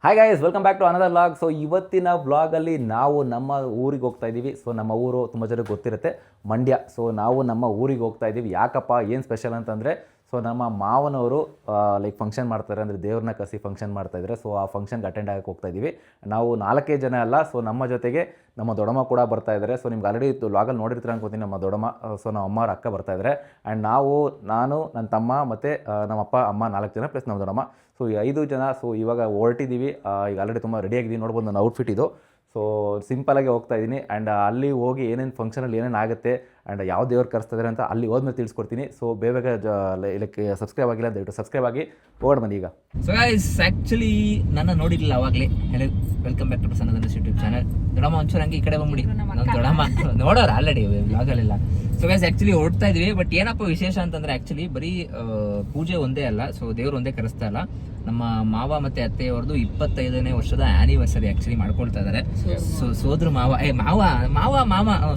Hi guys, welcome back to another vlog. So ಇವತ್ತಿನ ವ್ಲಾಗಲ್ಲಿ ನಾವು ನಮ್ಮ ಊರಿಗೆ ಹೋಗ್ತಾ ಇದ್ದೀವಿ. ಸೊ ನಮ್ಮ ಊರು ತುಂಬ ಜನಕ್ಕೆ ಗೊತ್ತಿರುತ್ತೆ, ಮಂಡ್ಯ. ಸೊ ನಾವು ನಮ್ಮ ಊರಿಗೆ ಹೋಗ್ತಾ ಇದ್ದೀವಿ. ಯಾಕಪ್ಪ, ಏನು ಸ್ಪೆಷಲ್ ಅಂತಂದರೆ, ಸೊ ನಮ್ಮ ಮಾವನವರು ಲೈಕ್ ಫಂಕ್ಷನ್ ಮಾಡ್ತಾರೆ, ಅಂದರೆ ದೇವ್ರನ್ನ ಕಸಿ ಫಂಕ್ಷನ್ ಮಾಡ್ತಾಯಿದ್ದಾರೆ. ಸೊ ಆ ಫಂಕ್ಷನ್ಗೆ ಅಟೆಂಡ್ ಆಗಕ್ಕೆ ಹೋಗ್ತಾ ಇದ್ದೀವಿ. ನಾವು 4 ಜನ ಅಲ್ಲ, ಸೊ ನಮ್ಮ ಜೊತೆಗೆ ನಮ್ಮ ದೊಡ್ಡಮ್ಮ ಕೂಡ ಬರ್ತಾ ಇದ್ದಾರೆ. ಸೊ ನಿಮ್ಗೆ ಆಲ್ರೆಡಿ ವ್ಲಾಗಲ್ಲಿ ನೋಡಿರ್ತೀರ ಅನ್ಕೋತೀನಿ, ನಮ್ಮ ದೊಡ್ಡಮ್ಮ, ಸೊ ನಮ್ಮ ಅಮ್ಮ ಅವ್ರ ಅಕ್ಕ ಬರ್ತಾ ಇದ್ದಾರೆ. ಆ್ಯಂಡ್ ನಾನು ನನ್ನ ತಮ್ಮ ಮತ್ತು ನಮ್ಮ ಅಪ್ಪ ಅಮ್ಮ 4 ಜನ ಪ್ಲಸ್ ನಮ್ಮ ದೊಡ್ಡಮ್ಮ, ಸೊ 5 ಜನ. ಸೊ ಇವಾಗ ಹೊರಟಿದ್ದೀವಿ. ಈಗ ಆಲ್ರೆಡಿ ತುಂಬ ರೆಡಿಯಾಗಿದ್ದೀವಿ, ನೋಡ್ಬೋದು ನನ್ನ ಔಟ್ಫಿಟ್ ಇದು. ಸೊ ಸಿಂಪಲಾಗಿ ಹೋಗ್ತಾ ಇದ್ದೀನಿ. ಆ್ಯಂಡ್ ಅಲ್ಲಿ ಹೋಗಿ ಏನೇನು ಫಂಕ್ಷನಲ್ಲಿ ಏನೇನು ಆಗುತ್ತೆ ಆ್ಯಂಡ್ ಯಾವ ದೇವ್ರು ಕರೆಸ್ತಿದ್ದಾರೆ ಅಂತ ಅಲ್ಲಿ ಹೋದ್ಮೇಲೆ ತಿಳಿಸ್ಕೊಡ್ತೀನಿ. ಸೊ ಬೇಗ ಲೈಕ್ ಸಬ್ಸ್ಕ್ರೈಬ್ ಆಗಿಲ್ಲ, ದಯವಿಟ್ಟು ಸಬ್ಸ್ಕ್ರೈಬ್ ಆಗಿ ಹೋಗೋಣ ಬನ್ನಿ ಈಗ. ಸೊ ಗೈಸ್, ಆ್ಯಕ್ಚುಲಿ ನನ್ನ ನೋಡಿರಲಿಲ್ಲ ಅವಾಗಲೇ. Hello, welcome back to Prasanna YouTube channel. ದೊಡ್ಡಮ್ಮ ಒಂಚೂರು ಹಂಗೆ ಈ ಕಡೆ ಬಂದ್ಬಿಡಿ. ನಮ್ಮ ದೊಡ್ಡಮ್ಮ ನೋಡೋರು ಆಲ್ರೆಡಿ ವ್ಲಾಗಲ್ಲೆಲ್ಲ. ಸೊ ಗೈಸ್, ಆ್ಯಕ್ಚುಲಿ ಹೊರಡ್ತಾ ಇದೀವಿ. ಬಟ್ ಏನಪ್ಪ ವಿಶೇಷ ಅಂತಂದ್ರೆ, ಆ್ಯಕ್ಚುಲಿ ಬರೀ ಪೂಜೆ ಒಂದೇ ಅಲ್ಲ, ಸೊ ದೇವ್ರು ಒಂದೇ ಕರೆಸ್ತಾ ಇಲ್ಲ. ನಮ್ಮ ಮಾವ ಮತ್ತೆ ಅತ್ತೆಯವ್ರದ್ದು 25ನೇ ವರ್ಷದ ಆನಿವರ್ಸರಿ ಆ್ಯಕ್ಚುಲಿ ಮಾಡ್ಕೊಳ್ತಾ ಇದ್ದಾರೆ. ಸೊ ಸೋದ್ರ ಮಾವ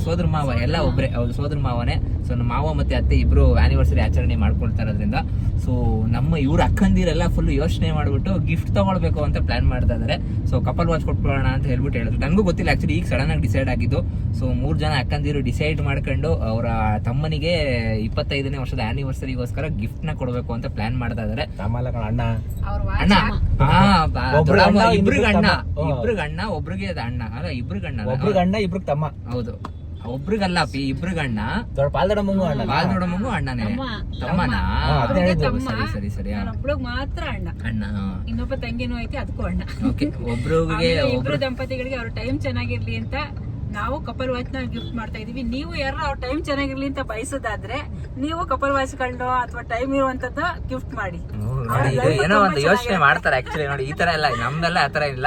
ಸೋದ್ರ ಮಾವ ಎಲ್ಲ ಒಬ್ಬರೇ, ಅವ್ರು ಸೋದ್ರ ಮಾವನೇ. ಸೊ ನಮ್ಮ ಮಾವ ಮತ್ತೆ ಅತ್ತೆ ಇಬ್ರು ಆನಿವರ್ಸರಿ ಆಚರಣೆ ಮಾಡ್ಕೊಳ್ತಾ ಇರೋದ್ರಿಂದ ಸೊ ನಮ್ಮ ಇವ್ರ ಅಕ್ಕಂದಿರೆಲ್ಲ ಫುಲ್ ಯೋಚನೆ ಮಾಡಿಬಿಟ್ಟು ಗಿಫ್ಟ್ ತಗೊಳ್ಬೇಕು ಅಂತ ಪ್ಲಾನ್ ಮಾಡ್ತಾ ಇದ್ದಾರೆ. ಸೊ ಕಪಲ್ ವಾಚ್ ಕೊಟ್ಕೊಳ್ಳೋಣ ಅಂತ ಹೇಳ್ಬಿಟ್ಟು ಹೇಳಿದ್ರು. ನನಗೂ ಗೊತ್ತಿಲ್ಲ ಆ್ಯಕ್ಚುಲಿ, ಈಗ ಸಡನ್ ಆಗಿ ಡಿಸೈಡ್ ಆಗಿದ್ದು. ಸೊ 3 ಜನ ಅಕ್ಕಂದಿರು ಡಿಸೈಡ್ ಮಾಡ್ಕೊಂಡು ಅವರ ತಮ್ಮನಿಗೆ 25ನೇ ವರ್ಷದ ಆನಿವರ್ಸರಿಗೋಸ್ಕರ ಗಿಫ್ಟ್ ನ ಕೊಡಬೇಕು ಅಂತ ಪ್ಲಾನ್ ಮಾಡ್ತಾ ಇದ್ದಾರೆ. ಇಬ್ರಿಗೆ ಅಣ್ಣ ಒಬ್ರಿಗೆ ಅಣ್ಣ ಅಲ್ಲ, ಇಬ್ರಿಗೆ ಅಣ್ಣ ಇಬ್ರಿಗೆ ತಮ್ಮ. ಹೌದು, ಒಬ್ರಿಗಲ್ಲ ಪಿ, ಇಬ್ರಿಗೆ ಅಣ್ಣ. ಪಾಲ್ದೊಡಮಂಗು ಅಣ್ಣನೇ, ತಮ್ಮನಾ? ಸರಿ ಮಾತ್ರ ಅಣ್ಣ, ಇನ್ನೊಬ್ಬ ತಂಗಿನೂ ಐತಿ, ಅದಕ್ಕೂ ಅಣ್ಣ. ಒಬ್ರು ದಂಪತಿಗಳಿಗೆ ಅವ್ರ ಟೈಮ್ ಚೆನ್ನಾಗಿರ್ಲಿ ಅಂತ ನಾವು ಕಪಲ್ ವಾಚ್ ನ ಗಿಫ್ಟ್ ಮಾಡ್ತಾ ಇದೀವಿ. ನೀವು ಯಾರು ಅವ್ರ ಟೈಮ್ ಚೆನ್ನಾಗಿರ್ಲಿ ಅಂತ ಬಯಸೋದಾದ್ರೆ ನೀವು ಕಪಲ್ ವಾಚ್ ಗಳನ್ನೋ ಅಥವಾ ಟೈಮ್ ಇರುವಂತದ್ದು ಗಿಫ್ಟ್ ಮಾಡಿ. ಏನೋ ಒಂದು ಯೋಚನೆ ಮಾಡ್ತಾರೆ ಆಕ್ಚುಲಿ. ನೋಡಿ, ಈ ತರ ಎಲ್ಲ ನಮ್ದೆಲ್ಲ ಆತರ ಇಲ್ಲ.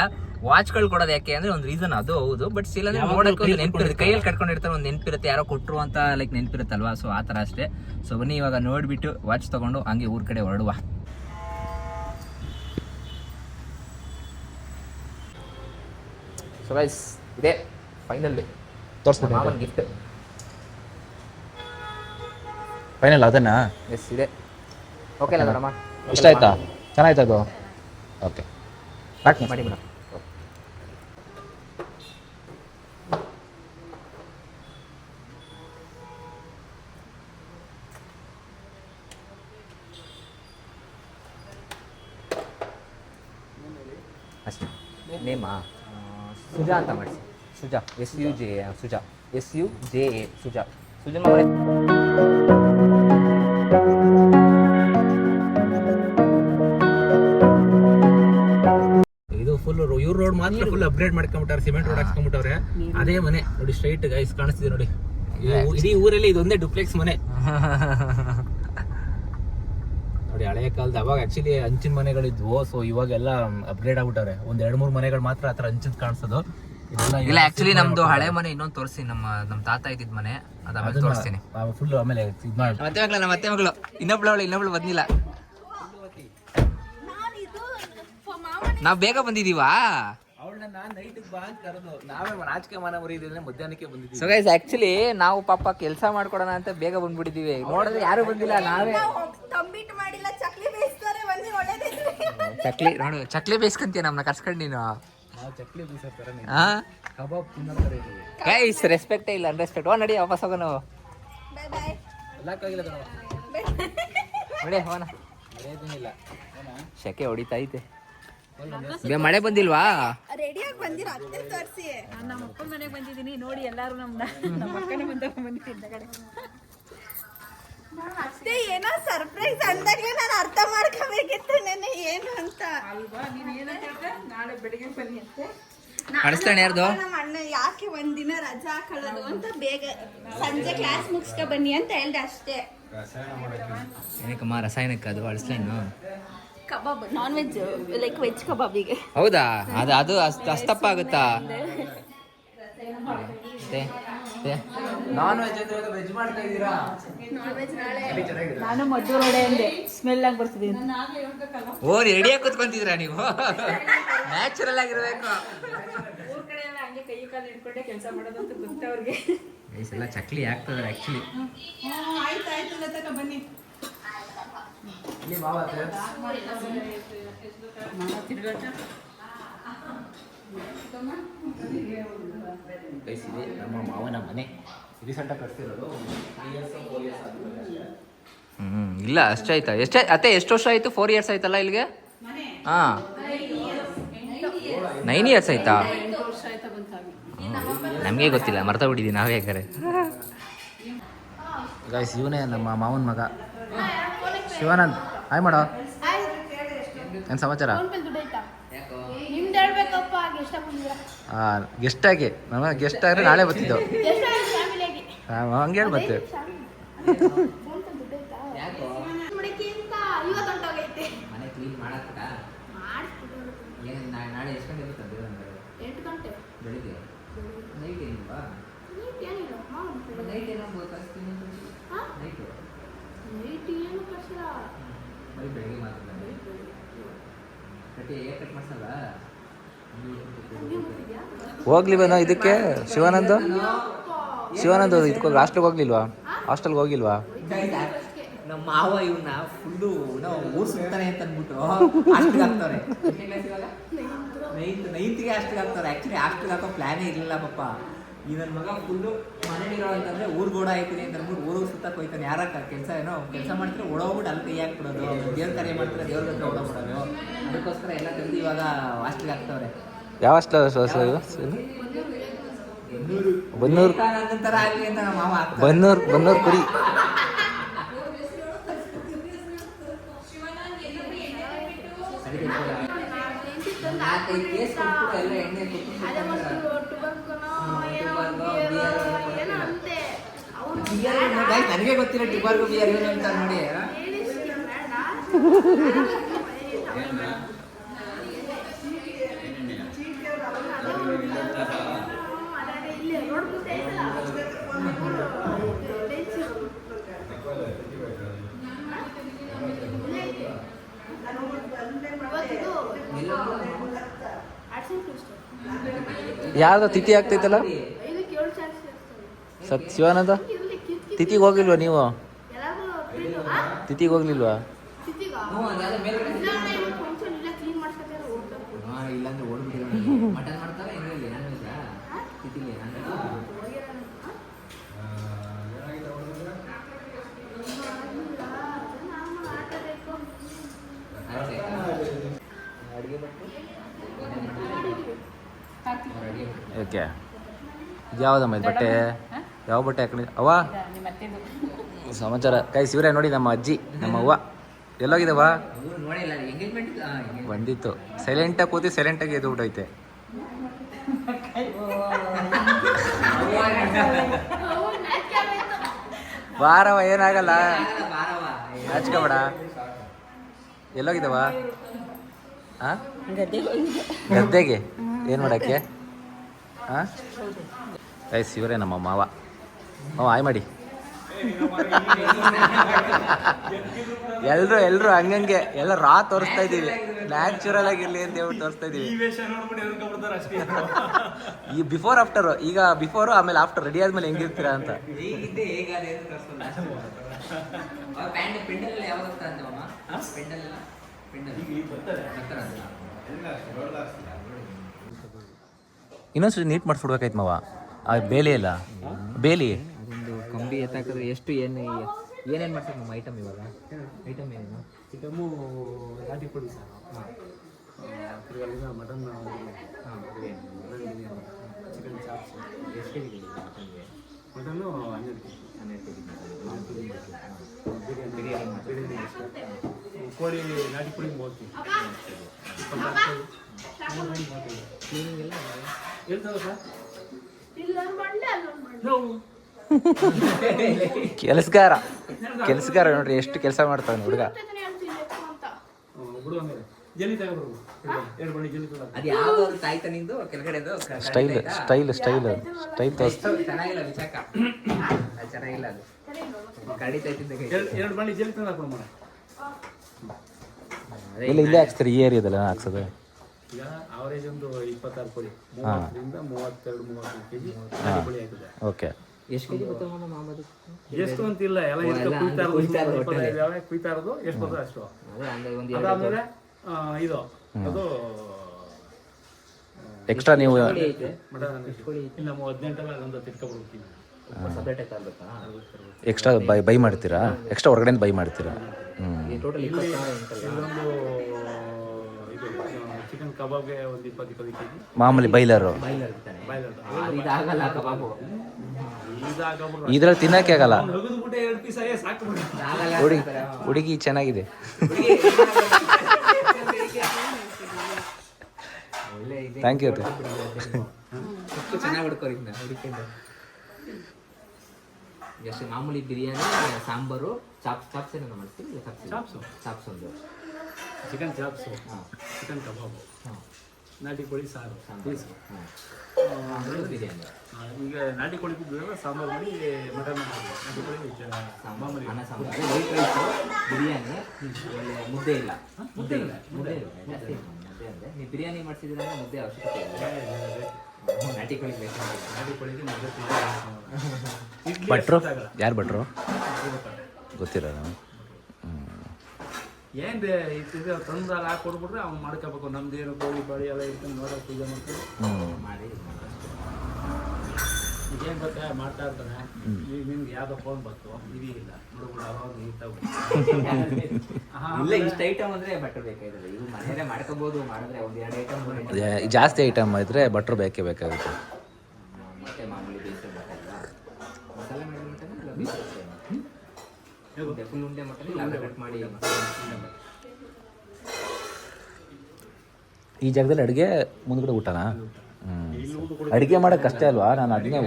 ವಾಚ್ಗಳು ಕೊಡೋದು ಯಾಕೆ ಅಂದ್ರೆ ಒಂದು ರೀಸನ್ ಅದು ಹೌದು, ಬಟ್ ಸ್ಟಿಲ್ ಅಂದ್ರೆ ನೋಡಕ್ಕೆ ಒಂದು ನೆನಪಿರುತ್ತೆ, ಕೈಯಲ್ಲಿ ಕಟ್ಕೊಂಡಿರ್ತಾರೆ, ಒಂದು ನೆನಪಿರುತ್ತೆ, ಯಾರೋ ಕೊಟ್ಟರು ಅಂತ ಲೈಕ್ ನೆನಪಿರುತ್ತಲ್ವಾ. ಸೊ ಆ ತರ ಅಷ್ಟೇ. ಸೊ ಬನ್ನಿ ಇವಾಗ ನೋಡ್ಬಿಟ್ಟು ವಾಚ್ ತಗೊಂಡು ಹಂಗೆ ಊರ್ ಕಡೆ ಹೊರಡುವ. ಸೊ ಗೈಸ್, ಇದೆ ಫೈನಲ್ ತೋರಿಸ್ಬಿಟ್ಟು ಗಿಫ್ಟ್. ಫೈನಲ್ ಅದನ್ನ ಎಸ್ ಇದೆ. ಓಕೆ ಅಲ್ಲ ಮೇಡಮ್, ಇಷ್ಟ ಆಯ್ತಾ? ಚೆನ್ನಾಯ್ತು ಅದು. ಓಕೆ, ಪ್ಯಾಕ್ ಮಾಡಿ ಮೇಡಮ್. ಅಷ್ಟೇ. ನೇಮಾ ಸುಜಾ ಅಂತ ಮಾಡಿಸಿ. Suja, SUJA, Suja, SUJA, Suja. ಸುಜಾ ಮಾಡಿ. ಇದು ಫುಲ್ ಇವ್ರ ರೋಡ್ ಮಾತ್ರ ಫುಲ್ ಅಪ್ಗ್ರೇಡ್ ಮಾಡ್ಕೊಂಡ್ಬಿಟ್ಟಾರೆ, ಸಿಮೆಂಟ್ ರೋಡ್ ಹಾಕ್ಸ್ಕೊಂಡ್ಬಿಟ್ಟವ್ರೆ. ಅದೇ ಮನೆ ನೋಡಿ, ಸ್ಟ್ರೈಟ್ ಗೈಸ್ ಕಾಣಿಸ್ತಿದೆ ನೋಡಿ. ಇಡೀ ಊರಲ್ಲಿ ಇದೊಂದೇ ಡುಪ್ಲೆಕ್ಸ್ ಮನೆ ನೋಡಿ. ಹಳೆಯ ಕಾಲದ ಅವಾಗ ಆಕ್ಚುಲಿ ಹಂಚಿನ ಮನೆಗಳಿದ್ವು. ಸೊ ಇವಾಗೆಲ್ಲ ಅಪ್ಗ್ರೇಡ್ ಆಗ್ಬಿಟ್ಟವ್ರೆ. 1-2-3 ಮನೆಗಳು ಮಾತ್ರ ಆತರ ಹಂಚಿನ ಕಾಣಿಸೋದು. ಇಲ್ಲ ಆಕ್ಚುಲಿ ನಮ್ದು ಹಳೆ ಮನೆ ಇನ್ನೊಂದು ತೋರಿಸಿ, ನಮ್ಮ ತಾತ ಇದ್ದಿದ್ ಮನೆ, ಅದಾದ್ಮೇಲೆ ತೋರಿಸ್ತೀನಿ ಫುಲ್. ಆಮೇಲೆ ಮತ್ತೆ ಮಗಳು ಇನ್ನೊಬ್ಳು ಬಂದಿಲ್ಲ. ನಾವ್ ಬೇಗ ಬಂದಿದೀವಾ? ಸೊ ಗೈಸ್, ಆಕ್ಚುಲಿ ನಾವು ಪಾಪ ಕೆಲಸ ಮಾಡ್ಕೊಡೋಣ ಅಂತ ಬೇಗ ಬಂದ್ಬಿಟ್ಟಿದೀವಿ. ನೋಡಿದ್ರೆ ಯಾರು ಬಂದಿಲ್ಲ, ನಾವೇ ಚಕ್ಲಿ ನೋಡು, ಚಕ್ಲಿ ಬೇಯಿಸ್ಕೊಂತೀಯ ನಮ್ನ ಕರ್ಸ್ಕೊಂಡು ನೀನು. ಗೈಸ್, ರೆಸ್ಪೆಕ್ಟೇ ಇಲ್ಲ, ಅನ್ರೆಸ್ಪೆಕ್ಟ್. ನಡಿ ವಾಪಸ್ ಹೋಗೋಣ. ಶೆಕೆ ಹೊಡಿತಾ ಐತೆ. ಮಳೆ ಬಂದಿಲ್ವಾ? ನಮ್ಮ ಅಪ್ಪನ ಮನೆಗೆ ಬಂದಿದ್ದೀನಿ ನೋಡಿ. ಎಲ್ಲಾರು ನಮ್ಮ ಅಕ್ಕನೇ ಬಂದಿದ್ದಾರೆ. ಅಷ್ಟೇ, ಏನೋ ಸರ್ಪ್ರೈಸ್ ಅಂದಾಗ್ಲೇ ನಾನು ಅರ್ಥ ಮಾಡ್ಕೋಬೇಕಿತ್ತು ನೆನ್ನೆ ಏನು ಅಂತ ಅಲ್ವಾ. ನೀನ್ ಏನಂತ ಹೇಳ್ದೆ? ನಾಳೆ ಬೆಳಿಗ್ಗೆ ಬನ್ನಿ ಅಂತೆ. ನಮ್ಮ ಅಣ್ಣ ಯಾಕೆ ಒಂದಿನ ರಜಾ ಹಾಕೊಳ್ಳೋದು ಅಂತ ಬೇಗ ಸಂಜೆ ಕ್ಲಾಸ್ ಮುಗಿಸ್ಕೊ ಬನ್ನಿ ಅಂತ ಹೇಳ್ದೆ ಅಷ್ಟೇ. ಏನಕ್ಕಮ್ಮ ರಾಸಾಯನಿಕ ಅದು ಅಳಿಸ್ಲೇನು? ಕಬಾಬ್, ನಾನ್ ವೆಜ್, ಲೈಕ್ ವೆಜ್ ಕಬಾಬಿಗೆ. ಹೌದಾ? ಅದು ಅಷ್ಟಪ್ಪ ಆಗುತ್ತಾ? ನಾನ್ ವೆಜ್ ಅಂದ್ರೆ ವೆಜ್ ಮಾಡ್ತಾ ಇದ್ದೀರಾ? ನಾನು ಮದ್ದು ರೋಡೆ ಅಂದೆ, ಸ್ಮೆಲ್ ಆಗಿ ಬರ್ತಿದ್ದೀನಿ. ಓ, ರೆಡಿಯಾಗಿ ಕೂತ್ಕೊಂತಿದ್ದೀರಾ ನೀವು? ನ್ಯಾಚುರಲ್ ಆಗಿರ್ಬೇಕು. ಊರ್ ಕಡೆ ಎಲ್ಲ ಹಂಗೆ ಕೈ ಕಾಲು ಹಿಡ್ಕೊಂಡೆ ಕೆಲಸ ಮಾಡೋದು ಅಂತ ಗೊತ್ತ ಅವ್ರಿಗೆ. ಎಲ್ಲ ಚಕ್ಲಿ ಆಗ್ತದಾರೆ ಆಕ್ಚುಲಿ. ಆಯ್ತು ಬನ್ನಿ. ಇಲ್ಲಿ ಮಾವ ಇದೆ ನಮ್ಮ ಮಾವನ ಮನೆ ರೀಸೆಂಟಾಗಿ ಕಟ್ಸಿರೋದು. ಇಲ್ಲ ಅಷ್ಟೇ ಆಯ್ತಾ? ಅತ್ತೆ ಎಷ್ಟು ವರ್ಷ ಆಯ್ತು? 4 years ಆಯ್ತಲ್ಲ ಇಲ್ಲಿಗೆ? ಹಾಂ 9 years ಆಯ್ತಾ? ನಮಗೆ ಗೊತ್ತಿಲ್ಲ, ಮರ್ತಾ ಬಿಟ್ಟಿದ್ದೀವಿ ನಾವೇ ಯಾಕಂದ್ರೆ. ಗೈಸ್ ಇವನೇ ನಮ್ಮ ಮಾವನ ಮಗ ಶಿವಾನಂದ್. ಹಾಯ್ ಮಾಡೋ, ಏನು ಸಮಾಚಾರ? ಗೆಸ್ಟ್ ಆಗಿ ನಮ್ಮ ಗೆಸ್ಟ್ ಆದರೆ ನಾಳೆ ಬರ್ತಿದ್ದೆವು. ಹಂಗೆ ಹೇಳಿ ಮತ್ತೆ ಮನೆ ಕ್ಲೀನ್ ಮಾಡಕ್ಕ ಏನು ನಾಳೆ ಎಷ್ಟು ಗಂಟೆ ಬರ್ತದೆ? 8 ಗಂಟೆ ಬೆಳಿಗ್ಗೆ. ನೈಟ್ ಏನಿಲ್ವಾ? ನೈಟ್ ಏನೋ ಕಳಿಸ್ತೀನಿ. ನೈಟು ಬರೀ ಬೆಳಿಗ್ಗೆ ಮಾತ್ರ ಕಟ್ ಮಾಡ್ಸಲ್ಲ. ಹೋಗ್ಲಿ ಬನೋ ಇದಕ್ಕೆ ಶಿವಾನಂದ್ ಇದಕ್ಕೆ ಹಾಸ್ಟೆಲ್ಗೆ ಹೋಗ್ಲಿಲ್ವಾ? ನಮ್ಮ ಮಾವ ಇವನ್ನ ಫುಲ್ಲು ಊರ್ ಸುತ್ತಾನೆ ಅಂತ ಅಂದ್ಬಿಟ್ಟು ಹಾಸ್ಟೆಲ್ಗೆ ಹಾಕ್ತವ್ರೆ. ನೈನ್ತ್ಗೆ ಹಾಸ್ಟೆಲ್ಗೆ ಹಾಕ್ತವ್ರೆ. ಆ್ಯಕ್ಚುಲಿ ಹಾಸ್ಟೆಲ್ಗೆ ಹಾಕೋ ಪ್ಲಾನೇ ಇರಲಿಲ್ಲ ಪಾಪ. ಈ ನನ್ನ ಮಗ ಫುಲ್ಲು ಮನೇಲಿರೋ ಅಂತಂದ್ರೆ ಗೋಡ ಆಯ್ತೀನಿ ಅಂತ ಅಂದ್ಬಿಟ್ಟು ಊರಿಗೆ ಸುತ್ತಕ್ಕೆ ಹೋಯ್ತಾನೆ. ಯಾರ ಕೆಲಸ ಮಾಡ್ತಾರೆ ಓಡೋಗ್ಬಿಟ್ಟು ಅಲ್ಲಿ ಕೈ ಹಾಕ್ಬಿಡೋದು, ದೇವ್ರ ಕಾರ್ಯ ಮಾಡ್ತಾರೆ ದೇವ್ರ ಹತ್ರ ಓಡೋಗ್ಬಿಡೋದು. ಅದಕ್ಕೋಸ್ಕರ ಎಲ್ಲ ತಂದು ಇವಾಗ ಹಾಸ್ಟೆಲ್ಗೆ ಹಾಕ್ತವ್ರೆ. ಯಾವ ಹಾಸ್ಟೆಲ್? ಬನ್ನೂರು ನಂತರ ಆಗಲಿ ಅಂತ ನಮ್ಮ ಮಾವ ಹಾಕ್ತಾರೆ. ಬನ್ನೂರು ಕುರಿ. ಕೇಸ್ ಕೊಟ್ಬಿಟ್ಟು ಎಲ್ಲ ಎಣ್ಣೆ ನನಗೆ ಗೊತ್ತಿಲ್ಲ ಟಿಬಾರ್ಗು ಬಿಯರ್ ಏನು ಅಂತ ನೋಡಿ. ಯಾವ್ದೋ ತಿಥಿ ಆಗ್ತೈತಲ್ಲ ಶಿವಾನಂದ? ತಿಥಿಗೆ ಹೋಗಿಲ್ವಾ ನೀವು? ತಿಥಿಗೆ ಹೋಗ್ಲಿಲ್ವಾ? ಇಲ್ಲಾಂದ್ರೆ ಓಡ್ಬಿಟ್ಟಿರೋ ಮಟನ್ ಮಾಡ್ತಾರೆ. ಹೆಂಗೆ ತಿಥಿಲಿ ಓಕೆ. ಯಾವ್ದಮ್ಮ ಇದು ಬಟ್ಟೆ? ಯಾವ ಬಟ್ಟೆ ಹಾಕೊಂಡು ಅವ್ವ ಸಮಾಚಾರ? ಕೈ ಶಿವರೇ ನೋಡಿ ನಮ್ಮ ಅಜ್ಜಿ ನಮ್ಮ ಅವ್ವ ಎಲ್ಲೋಗಿದವ? ಬಂದಿತ್ತು ಸೈಲೆಂಟಾಗಿ ಕೂತಿ ಸೈಲೆಂಟಾಗಿ ಎದ್ದು ಬಿಟ್ಟೈತೆ. ಬಾರವ ಏನಾಗಲ್ಲ, ಹಚ್ಕೊಬೇಡ. ಎಲ್ಲೋಗಿದವ? ಹಾಂ ಗದ್ದೆಗೆ ಏನು ಮಾಡೋಕ್ಕೆ? ಹಾಂ ಗೈಸ್ ಇವರೇ ನಮ್ಮ ಮಾವ. ಆಯ್ ಮಾಡಿ. ಎಲ್ರು ಹಂಗಂಗೆ ಎಲ್ಲ ತೋರಿಸ್ತಾ ಇದ್ದೀವಿ. ನ್ಯಾಚುರಲ್ ಆಗಿರ್ಲಿ ಅಂತ ಹೇಳ್ಬಿಟ್ಟು ತೋರಿಸ್ತಾ ಇದೀವಿ. ಈ ಬಿಫೋರ್ ಆಫ್ಟರ್, ಈಗ ಬಿಫೋರು ಆಮೇಲೆ ಆಫ್ಟರ್ ರೆಡಿ ಆದ್ಮೇಲೆ ಹೆಂಗಿರ್ತೀರಾ ಅಂತ. ಇನ್ನೊಂದ್ಸರಿ ನೀಟ್ ಮಾಡಿಸ್ಬಿಡ್ಬೇಕಾಯ್ತು ಮಾವ. ಆ ಬೇಲಿ ಎಲ್ಲ ಬೇಲಿ ಅದೊಂದು ಕಂಬಿ ಎತ್ತಾಕಿದ್ರೆ ಎಷ್ಟು ಏನೇನು ಮಾಡ್ತಾರೆ ನಮ್ಮ ಐಟಮ್ ಇವಾಗ? ಐಟಮ್ ಏನೇನು? ಐಟಮು ನಾಟಿ ಪುಡಿ ಸರ್. Mutton, chicken chops. ಎಷ್ಟು ಕೆಜಿ ಮಟನ್ನು 12 ಕೆಜಿ. 12 ಕೆಜಿ ಬಿರಿಯಾನಿ ಕೋಳಿ ನಾಟಿ ಪುಡಿ 30 ಕೆಜಿ. ಕ್ಲೀನಿಂಗ್ ಎಲ್ಲ ಹೇಳ್ತಾವ ಸರ್. ಕೆಲಸಗಾರ ನೋಡ್ರಿ ಎಷ್ಟು ಕೆಲಸ ಮಾಡ್ತಾನೆ ಹುಡುಗ. ಜಲ್ಲಿ ತಗೋಬರ್ಬೋದು. 2 ಬಳಿ ಜಲ್ಲಿ ತಗೋ. ಅದು ಯಾವ್ದು ತಾಯ್ತ ನಿಂದು ಕೆಳಗಡೆದು ಸ್ಟೈಲ್ ತೋರಿಸ್ತಾ ಚೆನ್ನಾಗಿಲ್ಲ ವಿಚಾಕ. ಅದು ಚೆನ್ನಾಗಿಲ್ಲ. ಅದು ಕಡಿತಾ ಇದ್ದಿದ್ದ 2 ಬಳಿ ಜಲ್ಲಿ ತಂದು ಹಾಕೊಂಡು ಮಾಡ. ಇಲ್ಲೇ ಹಾಕ್ಸ್ತಾರೆ ಈ ಏರಿಯಾದಲ್ಲ ಹಾಕ್ಸೋದು. ಈಗ ಅವರೇಜ್ ಒಂದು 26 ಕೋಳಿ 30ರಿಂದ 32-33 ಕೆಜಿ ನಾಟಿ ಕೋಳಿ ಆಯ್ತದೆ. ಓಕೆ. ಎಷ್ಟು ಕೆಜಿ ಬರ್ತಾವ ಮಾಮದು? ಎಷ್ಟು ಅಂತಿಲ್ಲ, ಎಲ್ಲ ಕುಯ್ತಾ ಇರೋದು ಎಷ್ಟು ಬರ್ತದೆ ಅಷ್ಟು. ಅದಾದ್ಮೇಲೆ ಇದು ಅದು ಎಕ್ಸ್ಟ್ರಾ ನೀವು ಮಟನ್ ಇಲ್ಲ 18 ಅದೊಂದು ತಿರ್ಕೊಬಿಡ್ತೀನಿ. ಸಪ್ರೇಟಾಗಿ ತರಬೇಕಾ? ಎಕ್ಸ್ಟ್ರಾ ಬೈ ಮಾಡ್ತೀರಾ? ಎಕ್ಸ್ಟ್ರಾ ಹೊರಗಡೆಯಿಂದ ಬೈ ಮಾಡ್ತೀರಾ? ಟೋಟಲ್ 20 ಉಂಟಲ್ಲ. ಇಲ್ಲೊಂದು ಇದು ಚಿಕನ್ ಕಬಾಬ್ಗೆ ಒಂದು 20 ಕೆಜಿ ಮಾಮೂಲಿ ಬೈಲರು ಇದಾಗಲ್ಲ ಕಬಾಬು. ಇದ್ರಲ್ಲಿ ತಿನ್ನಕ್ಕೆ ಆಗಲ್ಲ. ಬಿಟ್ಟೆ 2 ಪೀಸ್ ಸಾಕು ಹುಡುಗಿ ಚೆನ್ನಾಗಿದೆ. ಒಳ್ಳೆ ಇದೆ. Thank you. ಚೆನ್ನಾಗಿ ಹುಡ್ಕೋರಿಂದ ಹುಡುಕಿಂದ ಎಷ್ಟು ಮಾಮೂಲಿ ಬಿರಿಯಾನಿ, ಸಾಂಬಾರು, ಚಾಪ್ಸ್ ಏನೋ ಮಾಡ್ತೀವಿ. ಚಾಪ್ಸ್ ಒಂದು ಚಿಕನ್ ಚಾಪ್ಸು, ಚಿಕನ್ ಕಬಾಬು, ನಾಟಿ ಕೋಳಿ ಸಾರು, ಪೀಸು. ಬಿರಿಯಾನಿ ಈಗ ನಾಟಿ ಕೋಳಿ ಬಿದ್ದಲ್ಲ ಸಾಂಬಾರು ಮಾಡಿ ಮಟನ್ ನಾಟಿ ಕೋಳಿ ಮಾಮೂಲಿ ಅನ್ನ ಸಾಂಬಾರು, ವೈಟ್ ರೈಸು, ಬಿರಿಯಾನಿ, ಆಮೇಲೆ ಮುದ್ದೆ ಇಲ್ಲ. ಮುದ್ದೆ ಇಲ್ಲ ಜಾಸ್ತಿ. ಮುದ್ದೆ ಅಂದರೆ ನೀವು ಬಿರಿಯಾನಿ ಮಾಡಿಸಿದ್ರೆ ಮುದ್ದೆ ಅವಶ್ಯಕತೆ ಇಲ್ಲ. ನಾಟಿ ಕೋಳಿ ಬೇಕು. ನಾಟಿ ಕೋಳಿಗೆ ಮುದ್ದೆ ಭಟ್ರು ಯಾರು ಭಟ್ರು ಗೊತ್ತಿರೋದು? ಏನು ಇಟ್ಟಿದ್ರೆ ತಂದು ಅಲ್ಲಿ ಹಾಕೊಡ್ಬಿಟ್ರೆ ಅವ್ನು ಮಾಡ್ಕೋಬೇಕು. ನಮ್ದೇನು ಕೋಳಿ ಬಾಡಿ ಎಲ್ಲ ಇರ್ತಾನೆ ನೋಡೋಕೆ ಪೂಜೆ ಮಾಡ್ತಾರೆ ಮಾಡಿ ಈಗೇನು ಗೊತ್ತಾ ಮಾಡ್ತಾ ಇರ್ತಾನೆ. ಈಗ ನಿಮ್ಗೆ ಯಾವುದೋ ಫೋನ್ ಬಂತು ಇದೀ ಇಲ್ಲ ನೋಡ್ಬಿಟ್ಟು ಅವಾಗ ನೀಟಾಗಿ ಇಲ್ಲ. ಇಷ್ಟು ಐಟಮ್ ಅಂದರೆ ಬಟ್ಟರ್ ಬೇಕಾಗಿರೋದು. ಇವು ಮನೆಯಲ್ಲೇ ಮಾಡ್ಕೋಬೋದು. ಮಾಡಿದ್ರೆ ಒಂದು 2 ಐಟಮ್ ಜಾಸ್ತಿ ಐಟಮ್ ಇದ್ರೆ ಭಟ್ರು ಬೇಕೇ ಬೇಕಾಗುತ್ತೆ. ಮತ್ತೆ ಮಾಮೂಲಿ ಬೇಯಿಸೋ ಮಟನ್, ಮಸಾಲೆ ಮಾಡಿದ ಮಟನ್ ಇಲ್ಲ ಬೇಯಿಸೋ ಫುಲ್ ಉಂಡೆ ಮಟನ್ ಇಲ್ಲ ಕಟ್ ಮಾಡಿ ಈ ಜಾಗದಲ್ಲಿ ಅಡುಗೆ ಮುಂದ್ಗಡೆ ಊಟನಾ? ಅಡುಗೆ ಮಾಡೋಕ್ಕೆ ಕಷ್ಟ ಅಲ್ವಾ? ನಾನು ಅದನ್ನೇ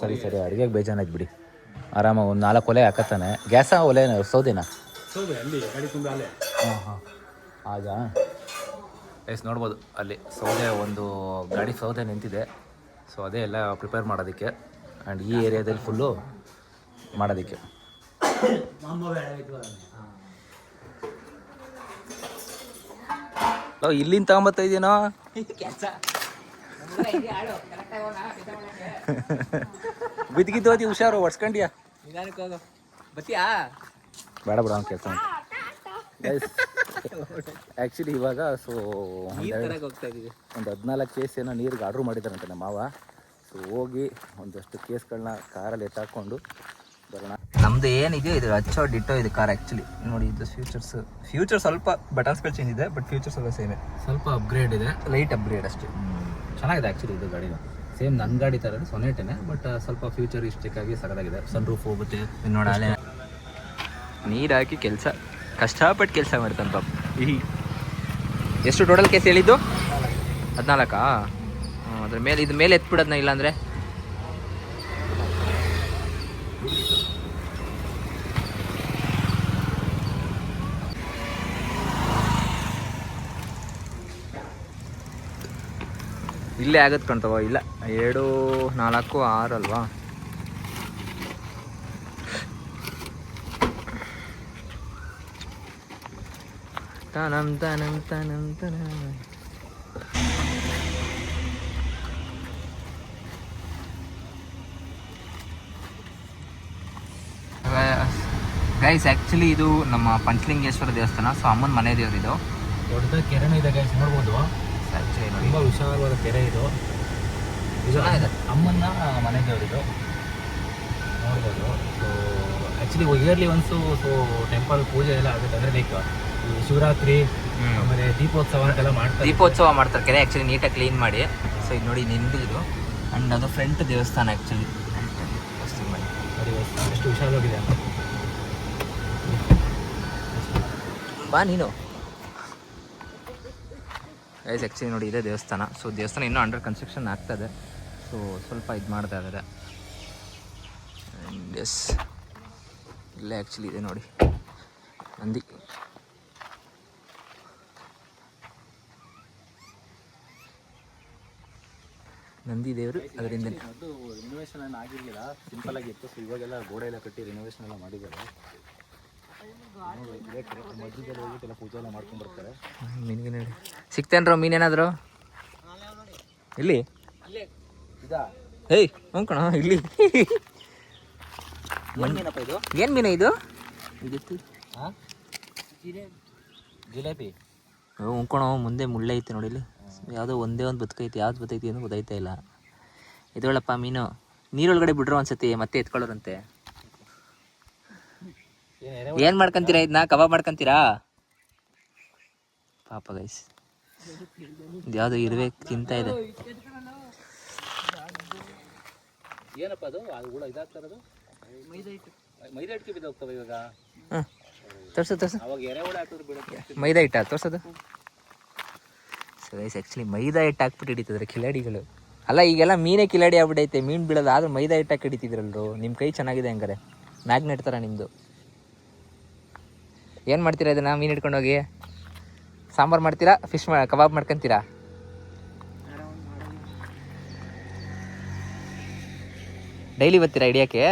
ಸರಿ ಅಡುಗೆಗೆ ಬೇಜಾನಾಯ್ತು ಬಿಡಿ. ಆರಾಮಾಗಿ ಒಂದು 4 ಒಲೆ ಹಾಕತ್ತಾನೆ. ಗ್ಯಾಸ ಒಲೆ ಸೌದೆನಾ? ಸೌದೆ ಅಲ್ಲಿ ಗಾಡಿ ತುಂಬ ಅಲ್ಲೇ. ಹಾಂ ಆಗ ಎಸ್ ನೋಡ್ಬೋದು ಅಲ್ಲಿ ಸೌದೆ, ಒಂದು ಗಾಡಿ ಸೌದೆ ನಿಂತಿದೆ. ಸೊ ಅದೇ ಎಲ್ಲ ಪ್ರಿಪೇರ್ ಮಾಡೋದಕ್ಕೆ ಆ್ಯಂಡ್ ಈ ಏರಿಯಾದಲ್ಲಿ ಫುಲ್ಲು ಮಾಡೋದಕ್ಕೆ. ಇಲ್ಲಿಂದ ತಗೊಂಬತ್ತಾ ಇದೀನೋ ಬಿದ್ದಿದ್ದು ಹೋದಿ ಹುಷಾರು ಹೊಡ್ಸ್ಕೊಂಡ್ಯಾ? ನಿಧಾನಕ್ಕೆ ಹೋಗು. ಬತ್ತೀಯಾ? ಬೇಡ ಅವ್ನು ಕೆಲಸ ಆ್ಯಕ್ಚುಲಿ ಇವಾಗ ಸೊ ಹೋಗ್ತಾ ಇದೀವಿ. ಒಂದು 14 ಕೇಸ್ ಏನೋ ನೀರಿಗೆ ಆರ್ಡ್ರ್ ಮಾಡಿದ್ದಾರಂತೆ ನಮ್ಮ ಮಾವ. ಸೊ ಹೋಗಿ ಒಂದಷ್ಟು ಕೇಸ್ಗಳನ್ನ ಕಾರಲ್ಲಿ ಎತ್ತಾಕೊಂಡು ಬರೋಣ. ನಮ್ಮದು ಏನಿದೆ ಇದು ಅಚ್ಚೋ ಡಿಟ್ಟೋ ಇದು ಕಾರ್ ಆ್ಯಕ್ಚುಲಿ. ನೋಡಿ ಇದು ಫ್ಯೂಚರ್ ಸ್ವಲ್ಪ ಬಟನ್ಸ್ಗಳು ಚೇಂಜ್ ಇದೆ, ಬಟ್ ಫ್ಯೂಚರ್ಸ್ ಎಲ್ಲ ಸೇಮೇ. ಸ್ವಲ್ಪ ಅಪ್ಗ್ರೇಡ್ ಇದೆ, ಲೈಟ್ ಅಪ್ಗ್ರೇಡ್ ಅಷ್ಟೇ. ಚೆನ್ನಾಗಿದೆ ಆ್ಯಕ್ಚುಲಿ ಇದು ಗಾಡಿನ. ಸೇಮ್ ನನ್ನ ಗಾಡಿ ಥರ ಸೊನೆಟೇನೆ, ಬಟ್ ಸ್ವಲ್ಪ ಫ್ಯೂಚರಿಸ್ಟಿಕ್ಕಾಗಿ ಸಗದಾಗಿದೆ. ಸನ್ ರೂಫ್ ಹೋಗುತ್ತೆ ನೋಡ ಅಲ್ಲೇ ನೀರು ಹಾಕಿ ಕೆಲಸ ಕಷ್ಟಪಟ್ಟು ಕೆಲಸ ಮಾಡ್ತಾನೆ ಪಾಪ. ಎಷ್ಟು ಟೋಟಲ್ ಕೇಸ್ ಹೇಳಿದ್ದು? 14? ಅದ್ರ ಮೇಲೆ ಇದು ಮೇಲೆ ಎತ್ಬಿಡೋದನ್ನ ಇಲ್ಲಾಂದರೆ ಇಲ್ಲೇ ಆಗತ್ತೆ ಕಾಣ್ತವ. ಇಲ್ಲ 2, 4, 6 ಅಲ್ವಾ? ತನಂ ತನಂ ತನಂ ತನಂ. ಗೈಸ್ ಆ್ಯಕ್ಚುಲಿ ಇದು ನಮ್ಮ ಪಂಚಲಿಂಗೇಶ್ವರ ದೇವಸ್ಥಾನ. ಸೊ ಅಮ್ಮನ ಮನೆ ದೇವರು ಇದು. ದೊಡ್ಡ ಕೆರೆನೂ ಇದೆ ಗೈಸ್, ನೋಡ್ಬೋದು. ಆ್ಯಕ್ಚುಲಿ ನೋಡಿ ತುಂಬ ವಿಶಾಲವಾದ ಕೆರೆ ಇದು. ಚೆನ್ನಾಗಿದೆ. ಅಮ್ಮನ ಮನೆ ದೇವರಿದು ನೋಡ್ಬೋದು. So actually yearly once so temple ಪೂಜೆ ಎಲ್ಲ ಆಗುತ್ತೆ. ಅಂದರೆ ಲೈಕ್ ಈ ಶಿವರಾತ್ರಿ ಆಮೇಲೆ ದೀಪೋತ್ಸವ ಅಂತೆಲ್ಲ ಮಾಡ್ತಾರೆ. ದೀಪೋತ್ಸವ ಮಾಡ್ತಾರೆ ಕೆರೆ ಆ್ಯಕ್ಚುಲಿ ನೀಟಾಗಿ ಕ್ಲೀನ್ ಮಾಡಿ. ಸೊ ಇದು ನೋಡಿ ನಿಂದು ಇದು ಆ್ಯಂಡ್ ಅದು ಫ್ರಂಟ್ ದೇವಸ್ಥಾನ ಆ್ಯಕ್ಚುಲಿ. ನೋಡಿ ಎಷ್ಟು ವಿಶಾಲವಾಗಿದೆ ಅಂತ. ಬಾ ನೀನು ಗೈಸ್. ಆ್ಯಕ್ಚುಲಿ ನೋಡಿ ಇದೇ ದೇವಸ್ಥಾನ. ಸೊ ದೇವಸ್ಥಾನ ಇನ್ನೂ ಅಂಡರ್ ಕನ್ಸ್ಟ್ರಕ್ಷನ್ ಆಗ್ತದೆ. ಸೊ ಸ್ವಲ್ಪ ಇದು ಮಾಡ್ತಾ ಇದ್ದಾರೆ. ಎಸ್ ಇಲ್ಲೇ ಆ್ಯಕ್ಚುಲಿ ಇದೆ ನೋಡಿ ನಂದಿ. ನಂದಿ ದೇವರು ಅದರಿಂದ ಅದು ರಿನೋವೇಷನ್ ಏನು ಆಗಿರಲಿಲ್ಲ, ಸಿಂಪಲ್ ಆಗಿತ್ತು. ಸೊ ಇವಾಗೆಲ್ಲ ಗೋಡೆ ಎಲ್ಲ ಕಟ್ಟಿ ರಿನೋವೇಷನ್ ಎಲ್ಲ ಮಾಡಿದ್ದಾರೆ. ಮಧ್ಯದಲ್ಲಿ ಹೋಗಿಟ್ಟೆಲ್ಲ ಪೂಜೆ ಎಲ್ಲ ಮಾಡ್ಕೊಂಡು ಬರ್ತಾರೆ. ಮೀನಿಗೆ ನೋಡಿ ಸಿಗ್ತೇನ್ರೋ ಮೀನೇನಾದ್ರು ಇಲ್ಲಿ? ಏಯ್ ಹೋಗ್ಕಣ ಇಲ್ಲಿ. ಏನಪ್ಪ ಇದು? ಏನು ಮೀನು ಇದು? ಜಿಲೇಬಿ. ಹೋಗ್ಕೊಣ ಮುಂದೆ ಮುಳ್ಳೆ ಐತೆ ನೋಡಿ ಇಲ್ಲಿ. ಯಾವುದೋ ಒಂದೇ ಒಂದು ಬದುಕೈತಿ, ಯಾವ್ದು ಬತ್ತೈತಿ ಏನೂ ಗೊತ್ತಾಯ್ತಾ ಇಲ್ಲ. ಇದೊಳಪ್ಪ ಮೀನು ನೀರೊಳಗಡೆ ಬಿಡ್ರೋ ಅನ್ಸತಿ, ಮತ್ತೆ ಎತ್ಕೊಳ್ಳೋರಂತೆ. ಏನು ಮಾಡ್ಕೊಂತೀರಾ ಇದನ್ನ? ಕಬಾಬ್ ಮಾಡ್ಕೊಂತೀರಾ ಪಾಪ ಗೈಸ್. ಯಾವುದು ಇರುವೆ ತಿಂತಾ ಇದೆ. ಏನಪ್ಪ ಅದು ಹುಳ ಇದಾಗ್ತಾ ಇರೋದು? ಮೈದಾ ಹಿಟ್ಟಿಗೆ ಬಿದ್ದೋಗ್ತವೆ ಇವಾಗ. ಹಾಂ ತೋರ್ಸು. ಅವಾಗ ಎರೆಹುಳ ಹಾಕಿದ್ರು ಬಿಡುತ್ತೆ. ಮೈದಾ ಹಿಟ್ಟ ತೋರ್ಸೋದು. ಸೊ ಗೈಸ್ ಆ್ಯಕ್ಚುಲಿ ಮೈದಾ ಹಿಟ್ಟು ಹಾಕ್ಬಿಟ್ಟು ಹಿಡಿತಿದ್ರೆ ಕಿಲಾಡಿಗಳು. ಅಲ್ಲ ಈಗೆಲ್ಲ ಮೀನೇ ಕಿಲಾಡಿ ಆಗ್ಬಿಟ್ಟೈತೆ, ಮೀನು ಬೀಳೋದು. ಆದ್ರೆ ಮೈದಾ ಹಿಟ್ಟಾಕಿ ಹಿಡಿತಿದ್ರಲ್ರು. ನಿಮ್ಮ ಕೈ ಚೆನ್ನಾಗಿದೆ ಹಂಗಾರೆ, ಮ್ಯಾಗ್ನೆಟ್ ಥರ ನಿಮ್ಮದು. ಏನು ಮಾಡ್ತೀರಾ ಇದನ್ನು? ಮೀನು ಹಿಡ್ಕೊಂಡೋಗಿ ಸಾಂಬಾರು ಮಾಡ್ತೀರಾ, ಕಬಾಬ್ ಮಾಡ್ಕೊತೀರಾ? ಡೈಲಿ ಬರ್ತೀರಾ ಹಿಡಿಯೋಕ್ಕೆ?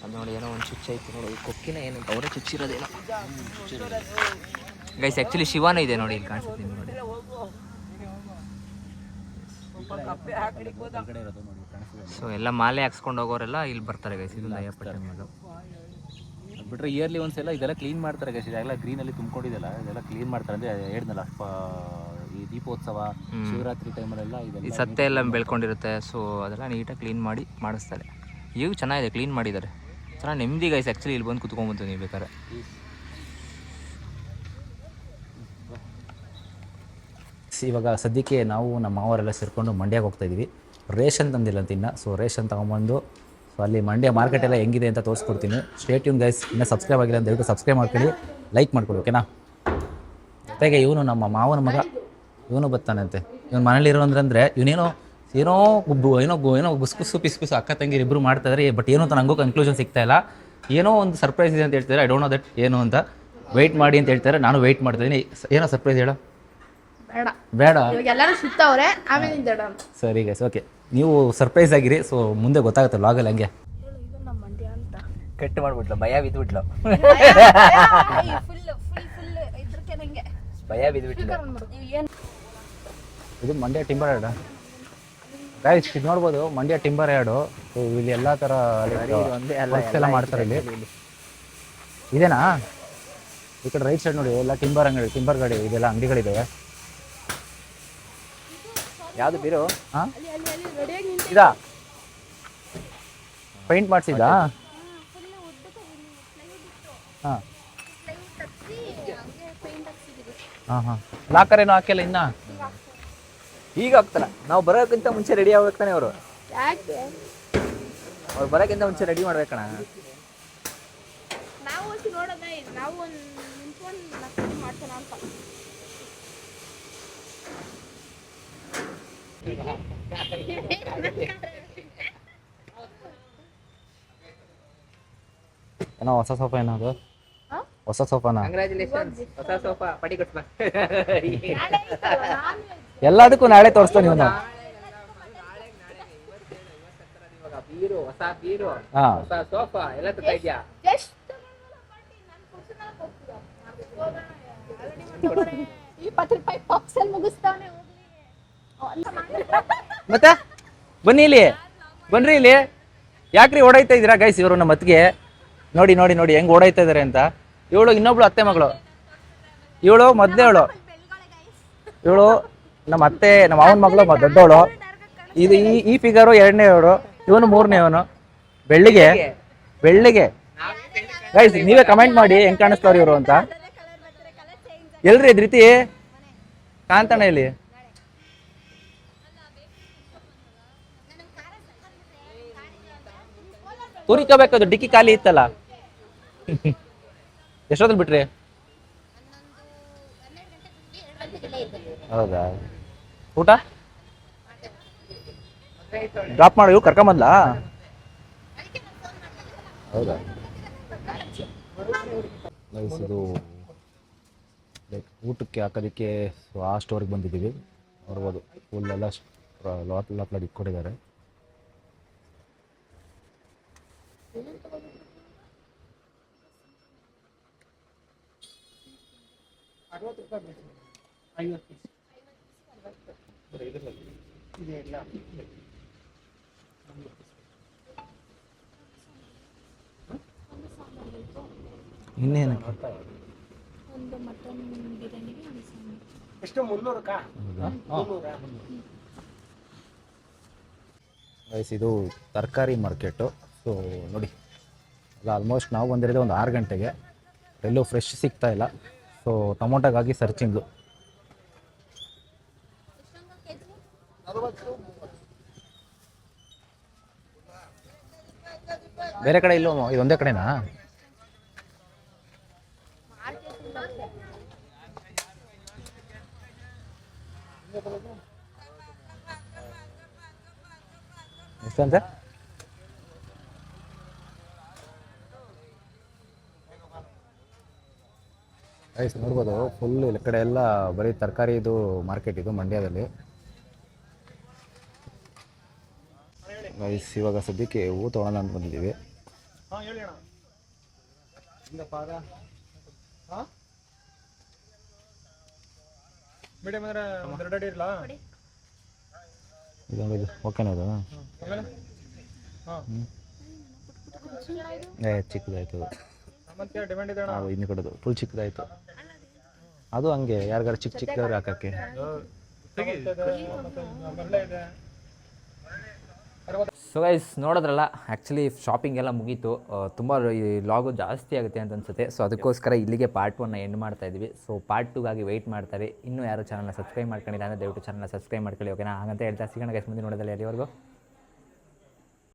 ಅದು ನೋಡಿ ಏನೋ ಒಂದು ಚುಚ್ಚ ಐತಿ ನೋಡಿ, ಕೊಕ್ಕಿನ ಏನಂತ ಅವರೇ ಚುಚ್ಚಿರೋದೇನೋ. ಗೈಸ್ ಆ್ಯಕ್ಚುಲಿ ಶಿವಾನ ಇದೆ ನೋಡಿ, ಇಲ್ಲಿ ಕಾಣಿಸುತ್ತೆ ನಿಮ್ಗೆ ನೋಡಿ. ಸೊ ಎಲ್ಲ ಮಾಲೆ ಹಾಕ್ಸ್ಕೊಂಡು ಹೋಗೋರೆಲ್ಲ ಇಲ್ಲಿ ಬರ್ತಾರೆ ಗೈಸ್. ಇದು ಲಯಪಟ್ಟೆ ಮಾಲು. ಬಿಟ್ರೆ ಇಯರ್ಲಿ ಒಂದ್ಸಲ ಇದೆಲ್ಲ ಕ್ಲೀನ್ ಮಾಡ್ತಾರೆ ಗೈಸ್. ಇದೆಲ್ಲ ಗ್ರೀನಲ್ಲಿ ತುಂಬಿಕೊಂಡಿದೆಲ್ಲ ಇದೆಲ್ಲ ಕ್ಲೀನ್ ಮಾಡ್ತಾರೆ. ಅಂದರೆ ಹೇಳಿದ್ನಲ್ಲ, ಈ ದೀಪೋತ್ಸವ, ಶಿವರಾತ್ರಿ ಟೈಮಲ್ಲೆಲ್ಲ ಈ ಸತ್ತೆ ಎಲ್ಲ ಬೆಳ್ಕೊಂಡಿರುತ್ತೆ. ಸೊ ಅದೆಲ್ಲ ನೀಟಾಗಿ ಕ್ಲೀನ್ ಮಾಡಿ ಮಾಡಿಸ್ತಾರೆ. ಈಗ ಚೆನ್ನಾಗಿದೆ, ಕ್ಲೀನ್ ಮಾಡಿದ್ದಾರೆ. ಚೆನ್ನಾಗಿ ನೆಮ್ಮದಿ ಗೈಸ್. ಆ್ಯಕ್ಚುಲಿ ಇಲ್ಲಿ ಬಂದು ಕುತ್ಕೊಂಡ್ಬಂತು ನೀವು ಬೇಕಾದ್ರೆ. ಇವಾಗ ಸದ್ಯಕ್ಕೆ ನಾವು ನಮ್ಮ ಮಾವರೆಲ್ಲ ಸೇರಿಕೊಂಡು ಮಂಡ್ಯಕ್ಕೆ ಹೋಗ್ತಾಯಿದ್ದೀವಿ. ರೇಷನ್ ತಂದಿಲ್ಲ ಅಂತ ಇನ್ನು. ಸೊ ರೇಷನ್ ತೊಗೊಂಬಂದು ಸೊ ಅಲ್ಲಿ ಮಂಡ್ಯ ಮಾರ್ಕೆಟ್ ಎಲ್ಲ ಹೆಂಗಿದೆ ಅಂತ ತೋರಿಸ್ಕೊಡ್ತೀನಿ. Stay tune guys. ಇನ್ನೂ ಸಬ್ಸ್ಕ್ರೈಬ್ ಆಗಿಲ್ಲ ಅಂತ ದಯವಿಟ್ಟು ಸಬ್ಸ್ಕ್ರೈಬ್ ಮಾಡ್ಕೊಳ್ಳಿ, ಲೈಕ್ ಮಾಡ್ಕೊಳ್ಳಿ, ಓಕೆನಾ? ಜೊತೆಗೆ ಇವನು ನಮ್ಮ ಮಾವನ ಮಗ, ಇವನು ಬರ್ತಾನಂತೆ. ಇವನು ಮನೇಲಿರೋ ಅಂದರೆ ಇವನೇನೋ ಏನೋ ಗುಸ್ಕುಸು ಪಿಸ್ಕುಸು ಅಕ್ಕ ತಂಗಿರು ಇಬ್ಬರು ಮಾಡ್ತಾಯಿದ್ದಾರೆ. ಬಟ್ ಏನೋ ಅಂತ ನನಗೂ ಕನ್ಕ್ಲೂಷನ್ ಸಿಗ್ತಾ ಇಲ್ಲ. ಏನೋ ಒಂದು ಸರ್ಪ್ರೈಸ್ ಇದೆ ಅಂತ ಹೇಳ್ತಾರೆ. ಐ ಡೋಂಟ್ ನೋ ದಟ್ ಏನು ಅಂತ. ವೆಯ್ಟ್ ಮಾಡಿ ಅಂತ ಹೇಳ್ತಾರೆ. ನಾನು ವೆಯ್ಟ್ ಮಾಡ್ತಾಯಿದ್ದೀನಿ. ಏನೋ ಸರ್ಪ್ರೈಸ್ ಹೇಳೋ? ಬೇಡ, ಎಲ್ಲರೂ ಸುತ್ತವ್ರೆ, ಆಮೇಲೆ ಸರಿ ಗೈಸ್, ಓಕೆ. ನೀವು ಸರ್ಪ್ರೈಸ್ ಆಗಿರಿ. ಸೊ ಮುಂದೆ ಗೊತ್ತಾಗುತ್ತೆ ವ್ಲಾಗಲ್ಲಿ. ಹಂಗೆ ಕಟ್ ಮಾಡ್ಬಿಟ್ಲು, ಭಯ ಬಿದ್ದುಬಿಟ್ಲು. ಭಯ ಬಿದ್ದುಬಿಟ್ಲು. ಇದು ಮಂಡ್ಯ ಟಿಂಬರ್ ಯಾರ್ಡ್ ಗೈಸ್. ಇದು ನೋಡ್ಬೋದು, ಮಂಡ್ಯ ಟಿಂಬರ್ ಯಾರ್ಡು. ಇಲ್ಲಿ ಎಲ್ಲ ಥರ ಎಲ್ಲ ಮಾಡ್ತಾರೆ. ಇಲ್ಲಿ ಇದೇನಾ? ಈ ಕಡೆ ರೈಟ್ ಸೈಡ್ ನೋಡಿ, ಎಲ್ಲ ಟಿಂಬರ್ ಅಂಗಡಿ, ಟಿಂಬರ್ ಗಾಡಿ, ಇದೆಲ್ಲ ಅಂಗಡಿಗಳಿದ್ದಾವೆ. ಯಾವುದು ಬೀರು? ಹಾಂ, ಇದಾ ಪೇಂಟ್ ಮಾಡಿಸಿದ್ದಾ? ಹಾಂ ಹಾಂ ಲಾಕರ್ ಏನೋ ಹಾಕಿಲ್ಲ ಇನ್ನ. ಈಗ ಹೋಗ್ತಾರ. ನಾವು ಬರೋಕ್ಕಿಂತ ಮುಂಚೆ ರೆಡಿ ಆಗ್ಬೇಕತಾನೆ ಅವರು. ಅವ್ರು ಬರೋಕ್ಕಿಂತ ಮುಂಚೆ ರೆಡಿ ಮಾಡ್ಬೇಕಣ್ಣ. ಏನೋ ಹೊಸ ಸೋಫಾ ಏನೋ ಅದು? ಹೊಸ ಸೋಫಾನಾ? ಕಂಗ್ರ್ಯಾಚುಲೇಷನ್ಸ್, ಹೊಸ ಸೋಫಾ ಪಡಿ ಕೊಡ್ಸ್ಬಾ. ಎಲ್ಲದಕ್ಕೂ ನಾಳೆ ತೋರಿಸ್ತಾನೆ ಇವನು. ಬೀರು, ಹೊಸ ಬೀರು, ಹಾಂ, ಹೊಸ ಸೋಫಾ ಎಲ್ಲ ತರ್ತಾ ಇದ್ಯಾ? ಮತ್ತೆ ಬನ್ನಿ ಇಲ್ಲಿ, ಬನ್ರಿ ಇಲ್ಲಿ. ಯಾಕ್ರಿ ಓಡಾಯ್ತಾ ಇದ್ದೀರಾ ಗೈಸ್? ಇವರು ನಮ್ಮ ಅತ್ತಿಗೆ ನೋಡಿ ನೋಡಿ ನೋಡಿ ಹೆಂಗ್ ಓಡಾಯ್ತಾ ಇದಾರೆ ಅಂತ. ಇವಳು ಇನ್ನೊಬ್ಳು ಅತ್ತೆ ಮಗಳು. ಇವಳು ಮೊದಲೇ ಇವಳು ನಮ್ಮ ಅತ್ತೆ, ನಮ್ಮ ಅವನ ಮಗಳು ದೊಡ್ಡವಳು. ಇದು ಈ ಫಿಗರು ಎರಡನೇವಳು, ಇವನು ಮೂರನೇವನು. ಬೆಳ್ಳಿಗೆ ಗೈಸ್ ನೀವೇ ಕಮೆಂಟ್ ಮಾಡಿ ಹೆಂಗ್ ಕಾಣಿಸ್ತವ್ರು ಇವರು ಅಂತ. ಎಲ್ರಿ ಧೃತಿ ಕಾಂತಾಣ ಇಲ್ಲಿ? ತೂರಿಕೋಬೇಕದು, ಡಿಕ್ಕಿ ಖಾಲಿ ಇತ್ತಲ್ಲ. ಎಷ್ಟೊತ್ತಲ್ಲಿ ಬಿಟ್ರಿ? ಹೌದಾ? ಊಟ ಡ್ರಾಪ್ ಮಾಡಿ ಇವ್ರು ಕರ್ಕೊಂಬಂದ್ಲಾ? ಹೌದಾ? ಇದು ಊಟಕ್ಕೆ ಹಾಕೋದಕ್ಕೆ ಆ ಸ್ಟೋರಿಗೆ ಬಂದಿದ್ದೀವಿ. ನೋಡ್ಬೋದು ಫುಲ್ ಎಲ್ಲ ಲಾಟ್ ಇಟ್ಕೊಂಡಿದ್ದಾರೆ. ಇನ್ನೇನಕ್ಕೆ ಒಂದು ಮಟನ್ ಬಿರಿಯಾನಿಗೆ ಒಂದು ಸಾಂಬಾರು. ಎಷ್ಟು 300 ಗೈಸ್ ಇದು ತರಕಾರಿ ಮಾರ್ಕೆಟು. ಸೊ ನೋಡಿ ಅಲ್ಲ ಆಲ್ಮೋಸ್ಟ್ ನಾವು ಬಂದಿರೋದು ಒಂದು 6 ಗಂಟೆಗೆ, ಎಲ್ಲೂ ಫ್ರೆಶ್ ಸಿಗ್ತಾ ಇಲ್ಲ. ಸೊ ಟೊಮೊಟೊಗಾಗಿ ಸರ್ಚಿಂಗು. ಬೇರೆ ಕಡೆ ಇಲ್ಲೋ ಇದೊಂದೇ ಕಡೆನಾ? ಎಷ್ಟಂತ? ಗೈಸ್ ನೋಡ್ಬೋದು ಫುಲ್ ಈ ಕಡೆ ಎಲ್ಲ ಬರೀ ತರಕಾರಿ ಇದು ಮಾರ್ಕೆಟ್ ಇದು ಮಂಡ್ಯದಲ್ಲಿ. ಗೈಸ್ ಇವಾಗ ಸದ್ಯಕ್ಕೆ ಹೂ ತೊಗೊಳೋಣ ಅಂತ ಬಂದಿದ್ದೀವಿ. ಇದು ಓಕೆನಾ ಅದು? ಚಿಕ್ಕದಾಯ್ತು ಅದು, ಇನ್ನು ಕಡೆದು ಫುಲ್ ಚಿಕ್ಕದಾಯ್ತು ಅದು. ಹಂಗೆ ಯಾರಿಗಾರು ಚಿಕ್ಕದವ್ರು ಹಾಕಕ್ಕೆ. ಸೊ ಗೈಸ್ ನೋಡಿದ್ರಲ್ಲ, ಆ್ಯಕ್ಚುಲಿ ಶಾಪಿಂಗ್ ಎಲ್ಲ ಮುಗೀತು. ತುಂಬ ಈ ಲಾಗು ಜಾಸ್ತಿ ಆಗುತ್ತೆ ಅಂತ ಅನ್ಸುತ್ತೆ. ಸೊ ಅದಕ್ಕೋಸ್ಕರ ಇಲ್ಲಿಗೆ ಪಾರ್ಟ್ 1 ಎಂಡ್ ಮಾಡ್ತಾ ಇದ್ವಿ. ಸೊ ಪಾರ್ಟ್ 2ಗಾಗಿ ವೆಯ್ಟ್ ಮಾಡ್ತಾರೆ. ಇನ್ನೂ ಯಾರು ಚಾನಲ್ನ ಸಬ್ಸ್ಕ್ರೈಬ್ ಮಾಡ್ಕೊಂಡಿಲ್ಲ ಅಂದರೆ ದಯವಿಟ್ಟು ಚಾನಲ್ನ ಸಬ್ಸ್ಕ್ರೈಬ್ ಮಾಡ್ಕೊಳ್ಳಿ, ಓಕೆನಾ? ಹಾಗಂತ ಹೇಳ್ತಾ ಸಿಗೋಣ ಗೈಸ್ ಮುಂದೆ ನೋಡೋದಲ್ಲ. ಎಲ್ಲಿವರೆಗೂ